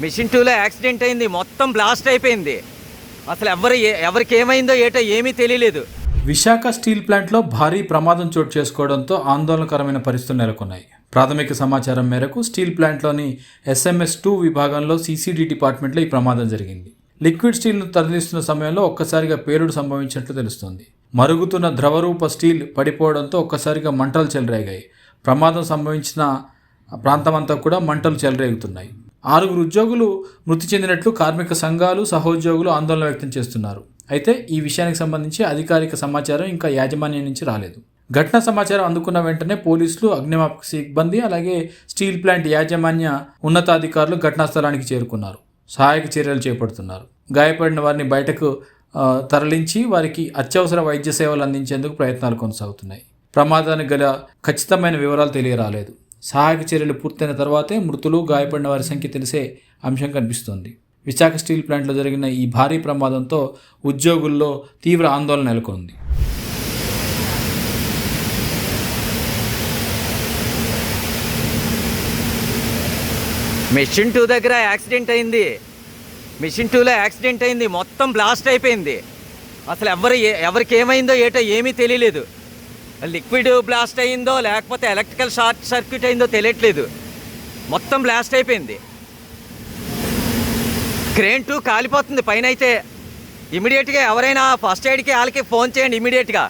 Machine 2లో accident అయింది, మొత్తం బ్లాస్ట్ అయిపోయింది. అసలు ఎవరికి ఏమైందో ఏటో ఏమీ తెలియలేదు. విశాఖ స్టీల్ ప్లాంట్లో భారీ ప్రమాదం చోటు చేసుకోవడంతో ఆందోళనకరమైన పరిస్థితులు నెలకొన్నాయి. ప్రాథమిక సమాచారం మేరకు స్టీల్ ప్లాంట్లోని SMS2 విభాగంలో CCD డిపార్ట్మెంట్లో ఈ ప్రమాదం జరిగింది. లిక్విడ్ స్టీల్ను తరలిస్తున్న సమయంలో ఒక్కసారిగా పేలుడు సంభవించినట్లు తెలుస్తోంది. మరుగుతున్న ద్రవరూప స్టీల్ పడిపోవడంతో ఒక్కసారిగా మంటలు చెలరేగాయి. ప్రమాదం సంభవించిన ప్రాంతమంతా కూడా మంటలు చెలరేగుతున్నాయి. 6 ఉద్యోగులు మృతి చెందినట్లు కార్మిక సంఘాలు, సహోద్యోగులు ఆందోళన వ్యక్తం చేస్తున్నారు. అయితే ఈ విషయానికి సంబంధించి అధికారిక సమాచారం ఇంకా యాజమాన్యం నుంచి రాలేదు. ఘటన సమాచారం అందుకున్న వెంటనే పోలీసులు, అగ్నిమాపక సిబ్బంది, అలాగే స్టీల్ ప్లాంట్ యాజమాన్య ఉన్నతాధికారులు ఘటనా స్థలానికి చేరుకున్నారు. సహాయక చర్యలు చేపడుతున్నారు. గాయపడిన వారిని బయటకు తరలించి వారికి అత్యవసర వైద్య సేవలు అందించేందుకు ప్రయత్నాలు కొనసాగుతున్నాయి. ప్రమాదానికి గల ఖచ్చితమైన వివరాలు తెలియరాలేదు. సహాయక చర్యలు పూర్తయిన తర్వాతే మృతులు, గాయపడిన వారి సంఖ్య తెలిసే అంశం కనిపిస్తోంది. విశాఖ స్టీల్ ప్లాంట్లో జరిగిన ఈ భారీ ప్రమాదంతో ఉద్యోగుల్లో తీవ్ర ఆందోళన నెలకొంది. మిషన్ 2 దగ్గర యాక్సిడెంట్ అయింది. మిషన్ 2లో యాక్సిడెంట్ అయింది, మొత్తం బ్లాస్ట్ అయిపోయింది. అసలు ఎవరికి ఏమైందో ఏటో ఏమీ తెలియలేదు. లిక్విడ్ బ్లాస్ట్ అయిందో లేకపోతే ఎలక్ట్రికల్ షార్ట్ సర్క్యూట్ అయిందో తెలియట్లేదు. మొత్తం బ్లాస్ట్ అయిపోయింది. క్రేన్ 2 కాలిపోతుంది పైన. అయితే ఇమీడియట్గా ఎవరైనా ఫస్ట్ ఎయిడ్కి వాళ్ళకి ఫోన్ చేయండి ఇమీడియట్గా.